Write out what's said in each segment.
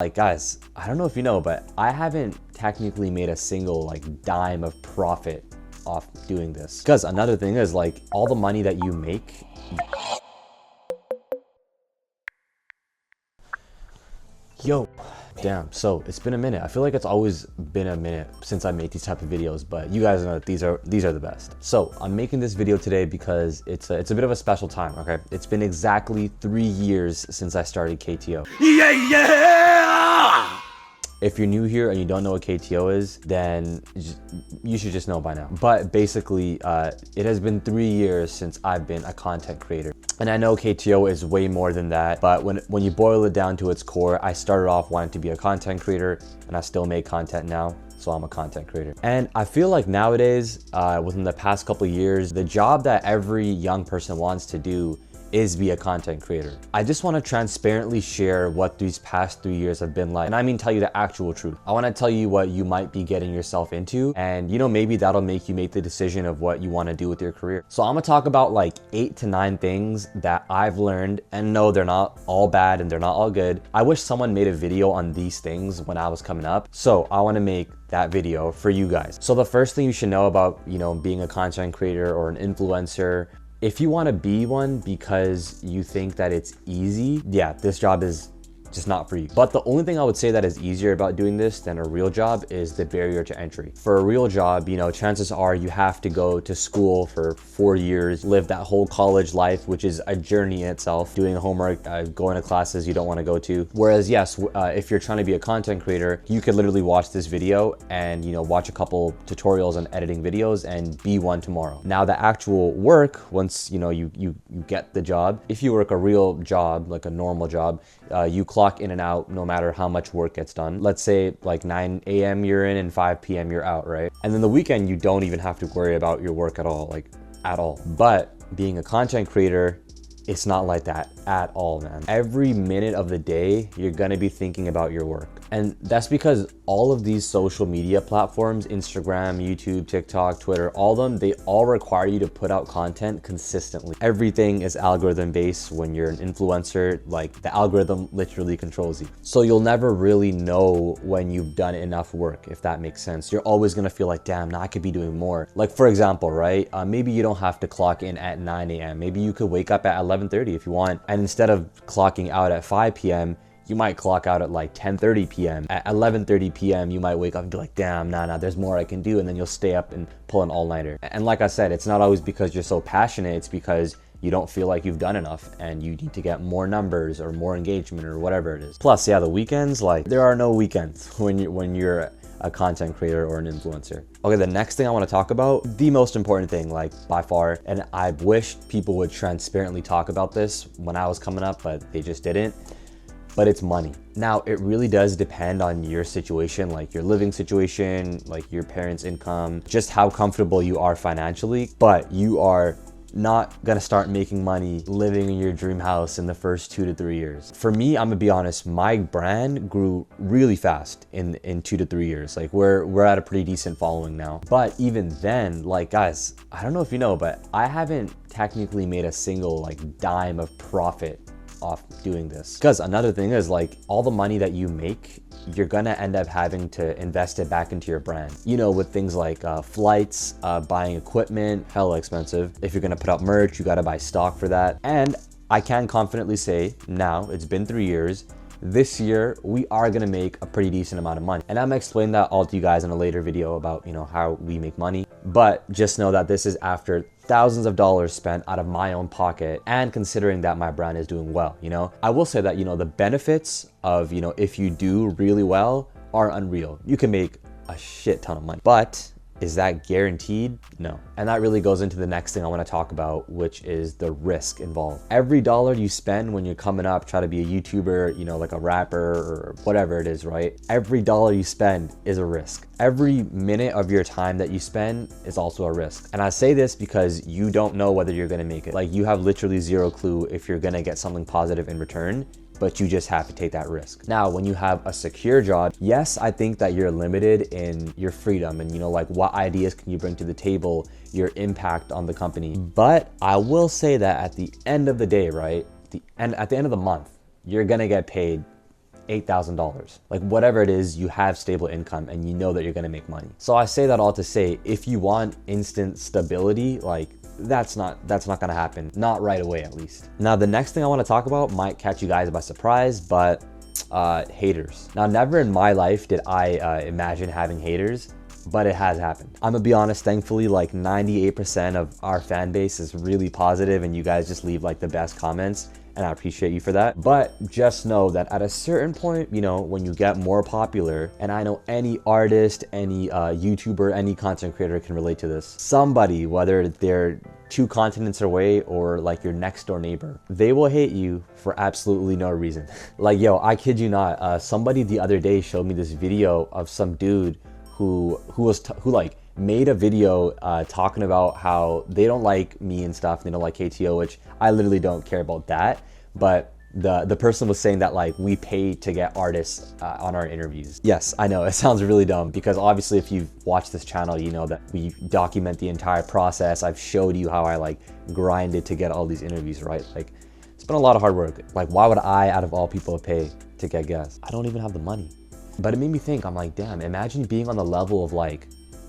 Like guys, I don't know if you know, but I haven't technically made a single like dime of profit off doing this. Because another thing is like all the money that you make, damn, so it's been a minute. I feel like it's always been a minute since I made these type of videos, but you guys know that these are the best. So I'm making this video today because it's a bit of a special time, okay? It's been exactly 3 years since I started KTO. Yeah! If you're new here and you don't know what KTO is, then you should just know by now. But basically, it has been 3 years since I've been a content creator. And I know KTO is way more than that, but when you boil it down to its core, I started off wanting to be a content creator, and I still make content now, so I'm a content creator. And I feel like nowadays, within the past couple of years, the job that every young person wants to do is be a content creator. I just want to transparently share what these past 3 years have been like. And I mean, tell you the actual truth. I want to tell you what you might be getting yourself into. And you know, maybe that'll make you make the decision of what you want to do with your career. So I'm gonna talk about like 8 to 9 things that I've learned, and no, they're not all bad and they're not all good. I wish someone made a video on these things when I was coming up. So I want to make that video for you guys. So the first thing you should know about, you know, being a content creator or an influencer, if you want to be one because you think that it's easy, yeah, this job is just not for you. But the only thing I would say that is easier about doing this than a real job is the barrier to entry. For a real job, you know, chances are you have to go to school for 4 years, live that whole college life, which is a journey in itself, doing homework, going to classes you don't want to go to. Whereas yes, if you're trying to be a content creator, you could literally watch this video and, you know, watch a couple tutorials on editing videos and be one tomorrow. Now the actual work, once you know you get the job, if you work a real job, like a normal job, you clock in and out no matter how much work gets done. Let's say like 9 a.m. you're in and 5 p.m. you're out, right? And then the weekend, you don't even have to worry about your work at all, like at all. But being a content creator, it's not like that at all, man. Every minute of the day, you're gonna be thinking about your work. And that's because all of these social media platforms, Instagram, YouTube, TikTok, Twitter, all of them, they all require you to put out content consistently. Everything is algorithm based. When you're an influencer, like the algorithm literally controls you. So you'll never really know when you've done enough work, if that makes sense. You're always gonna feel like, damn, now I could be doing more. Like for example, right? Maybe you don't have to clock in at 9 a.m. Maybe you could wake up at 11:30 if you want. And instead of clocking out at 5 p.m., you might clock out at like 10:30 p.m. At 11:30 p.m. you might wake up and be like, damn, nah, there's more I can do. And then you'll stay up and pull an all-nighter. And like I said, it's not always because you're so passionate, it's because you don't feel like you've done enough and you need to get more numbers or more engagement or whatever it is. Plus, yeah, the weekends, like there are no weekends when you're a content creator or an influencer. Okay, the next thing I want to talk about, the most important thing, like by far, and I wish people would transparently talk about this when I was coming up, but they just didn't. But it's money. Now, it really does depend on your situation, like your living situation, like your parents' income, just how comfortable you are financially, but you are not gonna start making money living in your dream house in the first 2 to 3 years. For me, I'm gonna be honest, my brand grew really fast in 2 to 3 years. Like we're at a pretty decent following now. But even then, like guys, I don't know if you know, but I haven't technically made a single like dime of profit off doing this. Because another thing is like all the money that you make, you're gonna end up having to invest it back into your brand. You know, with things like flights, buying equipment, hella expensive. If you're gonna put out merch, you gotta buy stock for that. And I can confidently say now, it's been 3 years, this year we are gonna make a pretty decent amount of money. And I'm gonna explain that all to you guys in a later video about, you know, how we make money. But just know that this is after thousands of dollars spent out of my own pocket and considering that my brand is doing well, you know? I will say that, you know, the benefits of, you know, if you do really well are unreal. You can make a shit ton of money, but is that guaranteed? No. And that really goes into the next thing I want to talk about, which is the risk involved. Every dollar you spend when you're coming up, try to be a YouTuber, you know, like a rapper or whatever it is, right? Every dollar you spend is a risk. Every minute of your time that you spend is also a risk. And I say this because you don't know whether you're going to make it. Like you have literally zero clue if you're going to get something positive in return, but you just have to take that risk. Now, when you have a secure job, yes, I think that you're limited in your freedom and, you know, like what ideas can you bring to the table, your impact on the company. But I will say that at the end of the day, right, at the end of the month, you're gonna get paid $8,000. Like whatever it is, you have stable income and you know that you're gonna make money. So I say that all to say, if you want instant stability, like that's not gonna happen. Not right away, at least. Now, the next thing I wanna talk about might catch you guys by surprise, but haters. Now, never in my life did I imagine having haters, but it has happened. I'm gonna be honest, thankfully, like 98% of our fan base is really positive and you guys just leave like the best comments, and I appreciate you for that. But just know that at a certain point, you know, when you get more popular, and I know any artist, any YouTuber, any content creator can relate to this. Somebody, whether they're 2 continents away or like your next door neighbor, they will hate you for absolutely no reason. Like, yo, I kid you not, somebody the other day showed me this video of some dude who like made a video talking about how they don't like me and stuff, they don't like KTO, which I literally don't care about that. But the person was saying that like we pay to get artists on our interviews. Yes, I know it sounds really dumb, because obviously if you've watched this channel, you know that we document the entire process. I've showed you how I like grinded to get all these interviews, right? Like it's been a lot of hard work. Like why would I, out of all people, pay to get guests? I don't even have the money. But it made me think, I'm like, damn, imagine being on the level of like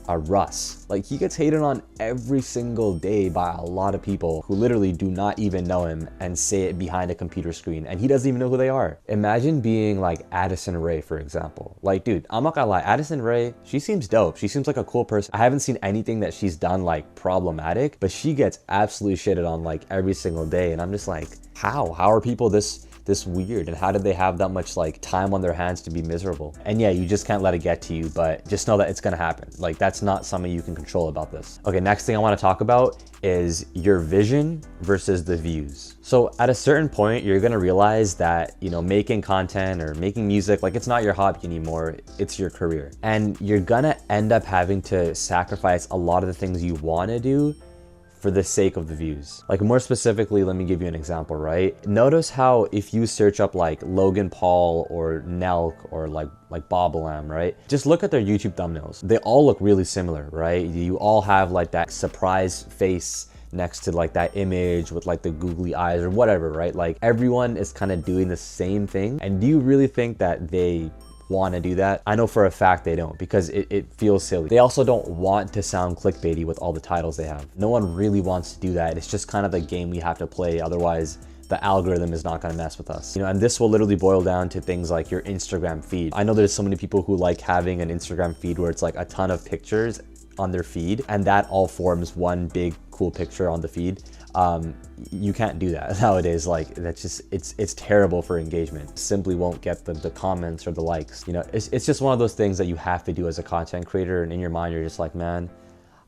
a Russ. Like he gets hated on every single day by a lot of people who literally do not even know him and say it behind a computer screen, and he doesn't even know who they are. Imagine being like Addison Rae, for example. Like, dude, I'm not gonna lie, Addison Rae, she seems dope. She seems like a cool person. I haven't seen anything that she's done like problematic, but she gets absolutely shitted on like every single day. And I'm just like, how are people this weird, and how did they have that much like time on their hands to be miserable? And yeah, you just can't let it get to you, but just know that it's gonna happen. Like that's not something you can control about this. Okay, next thing I want to talk about is your vision versus the views. So at a certain point, you're gonna realize that, you know, making content or making music, like it's not your hobby anymore, it's your career. And you're gonna end up having to sacrifice a lot of the things you want to do for the sake of the views. Like more specifically, let me give you an example, right? Notice how if you search up like Logan Paul or Nelk or like Bobalam, right? Just look at their YouTube thumbnails. They all look really similar, right? You all have like that surprise face next to like that image with like the googly eyes or whatever, right? Like everyone is kind of doing the same thing. And do you really think that they want to do that? I know for a fact they don't, because it feels silly. They also don't want to sound clickbaity with all the titles they have. No one really wants to do that. It's just kind of the game we have to play. Otherwise, the algorithm is not going to mess with us. You know, and this will literally boil down to things like your Instagram feed. I know there's so many people who like having an Instagram feed where it's like a ton of pictures on their feed, and that all forms one big cool picture on the feed. You can't do that nowadays. Like that's just, it's terrible for engagement. Simply won't get the comments or the likes. You know, it's just one of those things that you have to do as a content creator, and in your mind you're just like, man,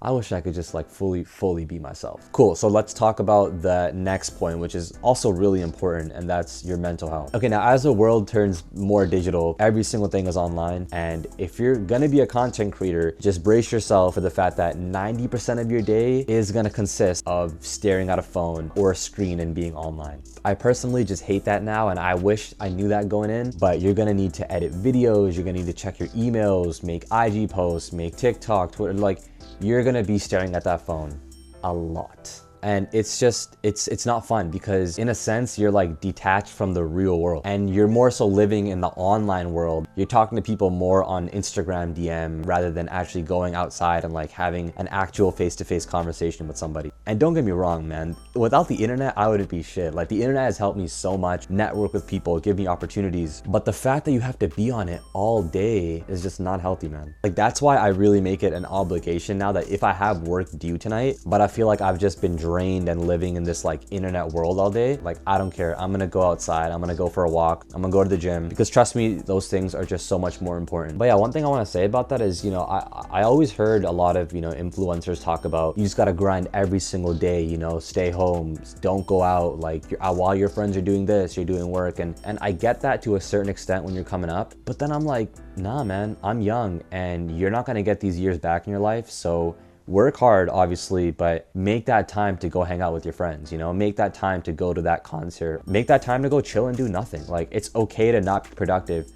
I wish I could just like fully be myself. Cool, so let's talk about the next point, which is also really important, and that's your mental health. Okay, now as the world turns more digital, every single thing is online, and if you're gonna be a content creator, just brace yourself for the fact that 90% of your day is gonna consist of staring at a phone or a screen and being online. I personally just hate that now, and I wish I knew that going in, but you're gonna need to edit videos, you're gonna need to check your emails, make IG posts, make TikTok, Twitter, like you're gonna be staring at that phone a lot. And it's just, it's not fun, because in a sense, you're like detached from the real world, and you're more so living in the online world. You're talking to people more on Instagram DM rather than actually going outside and like having an actual face-to-face conversation with somebody. And don't get me wrong, man, without the internet, I wouldn't be shit. Like the internet has helped me so much, network with people, give me opportunities. But the fact that you have to be on it all day is just not healthy, man. Like that's why I really make it an obligation now that if I have work due tonight, but I feel like I've just been drained and living in this like internet world all day, like I don't care. I'm gonna go outside, I'm gonna go for a walk, I'm gonna go to the gym, because trust me, those things are just so much more important. But yeah, one thing I want to say about that is, you know, I always heard a lot of, you know, influencers talk about you just gotta grind every single day, you know, stay home, don't go out, like while your friends are doing this, you're doing work. And I get that to a certain extent when you're coming up, but then I'm like, nah man, I'm young and you're not gonna get these years back in your life. So work hard, obviously, but make that time to go hang out with your friends, you know, make that time to go to that concert, make that time to go chill and do nothing. Like it's okay to not be productive.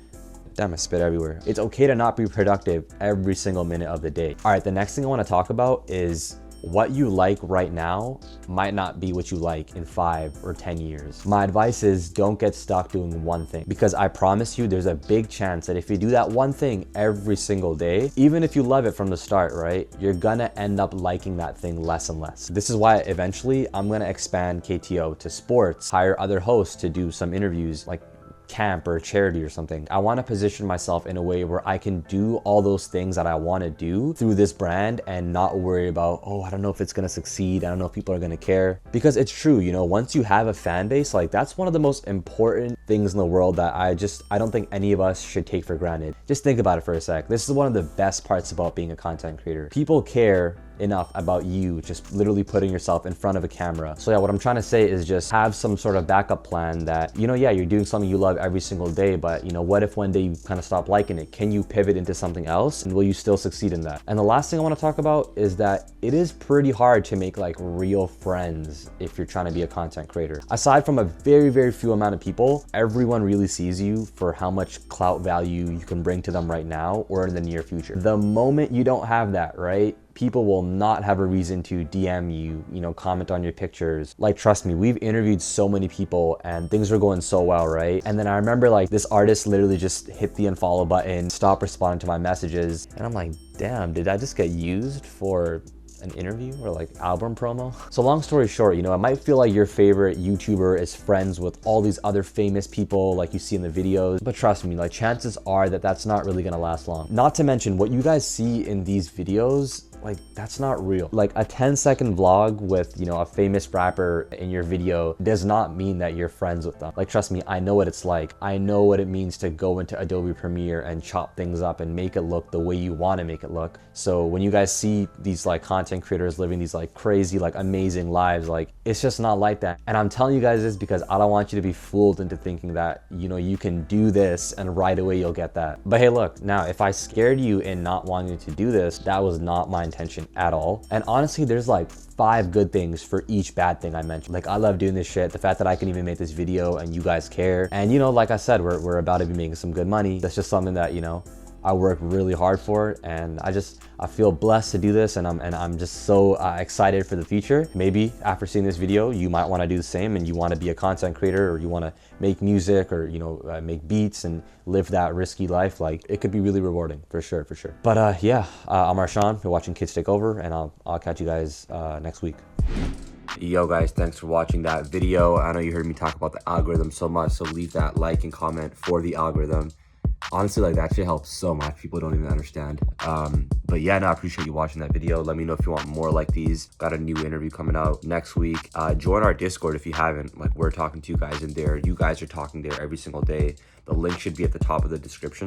Damn, I spit everywhere. It's okay to not be productive every single minute of the day. All right, the next thing I want to talk about is what you like right now might not be what you like in 5 or 10 years. My advice is don't get stuck doing one thing, because I promise you there's a big chance that if you do that one thing every single day, even if you love it from the start, right, you're gonna end up liking that thing less and less. This is why eventually I'm gonna expand KTO to sports, hire other hosts to do some interviews like camp or charity or something. I want to position myself in a way where I can do all those things that I want to do through this brand and not worry about, oh, I don't know if it's going to succeed. I don't know if people are going to care. Because it's true, you know, once you have a fan base, like that's one of the most important things in the world that I don't think any of us should take for granted. Just think about it for a sec. This is one of the best parts about being a content creator. People care enough about you just literally putting yourself in front of a camera. So yeah, what I'm trying to say is just have some sort of backup plan that, you know, yeah, you're doing something you love every single day, but you know, what if one day you kind of stop liking it? Can you pivot into something else, and will you still succeed in that? And the last thing I want to talk about is that it is pretty hard to make like real friends if you're trying to be a content creator. Aside from a very, very few amount of people, everyone really sees you for how much clout value you can bring to them right now or in the near future. The moment you don't have that, right, people will not have a reason to DM you, you know, comment on your pictures. Like, trust me, we've interviewed so many people and things were going so well, right? And then I remember like this artist literally just hit the unfollow button, stopped responding to my messages. And I'm like, damn, did I just get used for an interview or like album promo? So long story short, you know, it might feel like your favorite YouTuber is friends with all these other famous people like you see in the videos, but trust me, like chances are that that's not really gonna last long. Not to mention what you guys see in these videos, like that's not real. Like a 10-second vlog with, you know, a famous rapper in your video does not mean that you're friends with them. Like, trust me, I know what it's like. I know what it means to go into Adobe Premiere and chop things up and make it look the way you want to make it look. So when you guys see these like content creators living these like crazy, like amazing lives, like it's just not like that. And I'm telling you guys this because I don't want you to be fooled into thinking that, you know, you can do this and right away you'll get that. But hey, look, now if I scared you in not wanting to do this, that was not my intention at all. And honestly, there's like 5 good things for each bad thing I mentioned. Like, I love doing this shit. The fact that I can even make this video and you guys care. And you know, like I said, we're about to be making some good money. That's just something that, you know, I work really hard for, and I feel blessed to do this, and I'm just so excited for the future. Maybe after seeing this video, you might want to do the same, and you want to be a content creator, or you want to make music, or you know, make beats and live that risky life. Like, it could be really rewarding for sure. But yeah, I'm Arshan. You're watching Kids Take Over, and I'll catch you guys next week. Yo guys, thanks for watching that video. I know you heard me talk about the algorithm so much, so leave that like and comment for the algorithm. Honestly, like that shit helps so much. People don't even understand. But yeah, no, I appreciate you watching that video. Let me know if you want more like these. Got a new interview coming out next week. Join our Discord if you haven't. Like, we're talking to you guys in there. You guys are talking there every single day. The link should be at the top of the description.